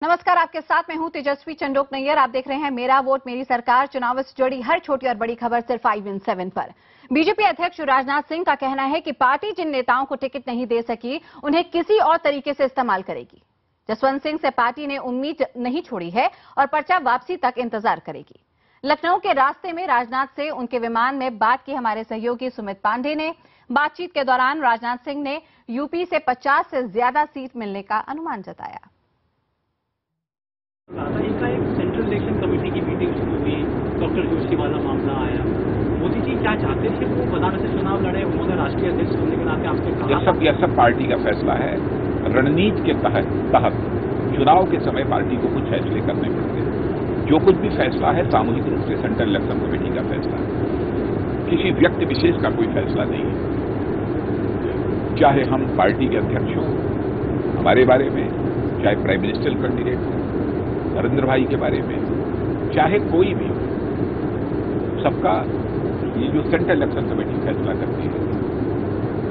नमस्कार, आपके साथ मैं हूं तेजस्वी चंडोक नैयर। आप देख रहे हैं मेरा वोट मेरी सरकार। चुनाव से जुड़ी हर छोटी और बड़ी खबर सिर्फ 5 in 7 पर। बीजेपी अध्यक्ष राजनाथ सिंह का कहना है कि पार्टी जिन नेताओं को टिकट नहीं दे सकी उन्हें किसी और तरीके से इस्तेमाल करेगी। जसवंत सिंह से पार्टी ने उम्मीद नहीं छोड़ी है और पर्चा वापसी तक इंतजार करेगी। लखनऊ के रास्ते में राजनाथ से उनके विमान में बात की हमारे सहयोगी सुमित पांडे ने। बातचीत के दौरान राजनाथ सिंह ने यूपी से 50 से ज्यादा सीट मिलने का अनुमान जताया। एक सेंट्रल इलेक्शन कमेटी की मीटिंग शुरू हुई, डॉक्टर जोशी वाला मामला आया। मोदी जी क्या चाहते थे? वो बनारस से चुनाव लड़े, उन्होंने राष्ट्रीय अध्यक्ष होने के नाते आपसे कहा यह सब पार्टी का फैसला है। रणनीति के तहत चुनाव के समय पार्टी को कुछ फैसले करने पड़ते हैं। जो कुछ भी फैसला है सामूहिक रूप से सेंट्रल इलेक्शन कमेटी का फैसला है, किसी व्यक्ति विशेष का कोई फैसला नहीं है। चाहे हम पार्टी के अध्यक्ष हों, हमारे बारे में, चाहे प्राइम मिनिस्टर कैंडिडेट हो नरेंद्र भाई के बारे में, चाहे कोई भी, सबका ये जो सेंट्रल इलेक्शन कमेटी फैसला करती है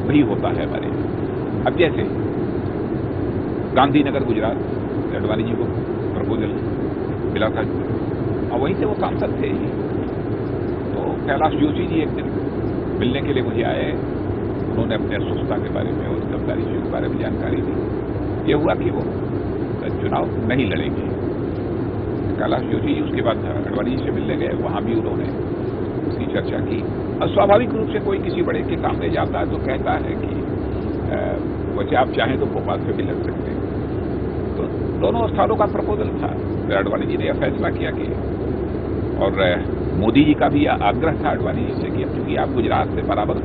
वही होता है हमारे। अब जैसे गांधीनगर गुजरात अडवाणी जी को प्रपोजल मिला था और वहीं से वो सांसद थे ही, तो कैलाश जोशी जी एक दिन मिलने के लिए मुझे आए। उन्होंने अपने अस्वस्थता के बारे में और सरकारी चीजों के बारे में जानकारी दी। ये हुआ कि वो चुनाव नहीं लड़ेंगे। कैलाश जोशी जी उसके बाद अडवाणी जी से मिलने गए, वहां भी उन्होंने उसकी चर्चा की। और स्वाभाविक रूप से कोई किसी बड़े के सामने जाता है तो कहता है कि वैसे आप चाहें तो भोपाल से भी लड़ सकते हैं। तो दोनों स्थानों का प्रपोजल था। फिर अडवाणी जी ने यह फैसला किया कि, और मोदी जी का भी आग्रह था अडवाणी जी से कि अब चूंकि आप गुजरात से बराबर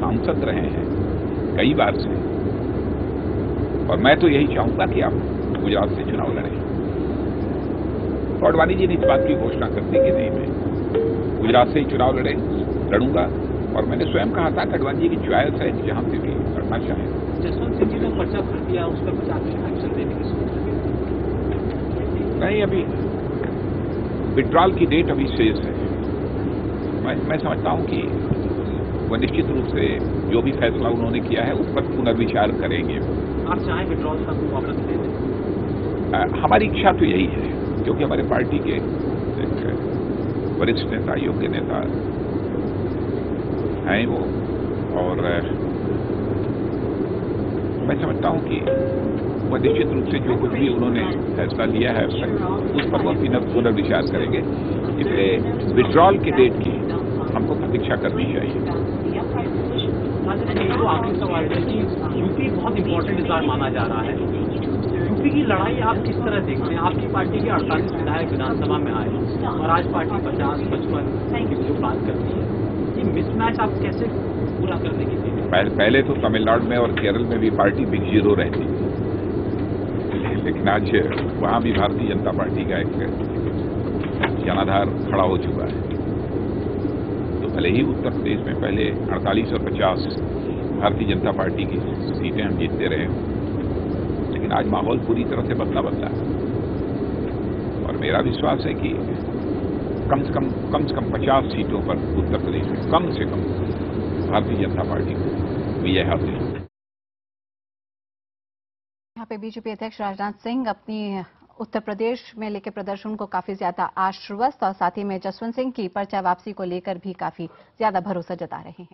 सांसद रहे हैं कई बार से, और मैं तो यही चाहूंगा कि आप गुजरात से चुनाव लड़ें। तो अडवाणी जी ने इस बात की घोषणा कर दी कि नहीं, मैं गुजरात से ही चुनाव लड़ूंगा। और मैंने स्वयं कहा था कि अडवाणी जी की चॉइस है जहां से भी लड़ना चाहें। जसवंत सिंह जी ने पर्चा भर दिया, उस पर कुछ एक्शन देने की सोच नहीं, अभी विड्रॉल की डेट अभी शेष है। मैं समझता हूं कि वह निश्चित रूप से जो भी फैसला उन्होंने किया है उस पर पुनर्विचार करेंगे। आप चाहें विड्रॉल का वापस दे दें? हमारी इच्छा तो यही है, क्योंकि हमारे पार्टी के एक वरिष्ठ नेता, योग्य नेता हैं वो, और मैं समझता हूं कि वह निश्चित रूप से जो कुछ भी उन्होंने फैसला लिया है उस पर वो पुनर्विचार करेंगे। इसलिए विड्रॉल की डेट की हमको प्रतीक्षा करनी चाहिए। तो आखिरी सवाल है कि यूपी बहुत इंपॉर्टेंट इस बार माना जा रहा है। यूपी की लड़ाई आप किस तरह देखते हैं? आपकी पार्टी के 48 विधायक विधानसभा में आए और आज पार्टी 50-55 की जो बात करती है, ये मिसमैच आप कैसे पूरा करने की सोच? पहले तो तमिलनाडु में और केरल में भी पार्टी बिग जीरो रहती, लेकिन आज वहां भी भारतीय जनता पार्टी का एक जनाधार खड़ा हो चुका है। तो भले ही उत्तर प्रदेश में पहले 48 और 50 भारतीय जनता पार्टी की सीटें हम जीतते रहे, लेकिन आज माहौल पूरी तरह से बदला है। और मेरा विश्वास है कि कम से कम 50 सीटों पर उत्तर प्रदेश में कम से कम भारतीय जनता पार्टी को विजय हासिल हो। यहाँ पे बीजेपी अध्यक्ष राजनाथ सिंह अपनी उत्तर प्रदेश में लेकर प्रदर्शन को काफी ज्यादा आश्वस्त और साथ ही में जसवंत सिंह की पर्चा वापसी को लेकर भी काफी ज्यादा भरोसा जता रहे हैं।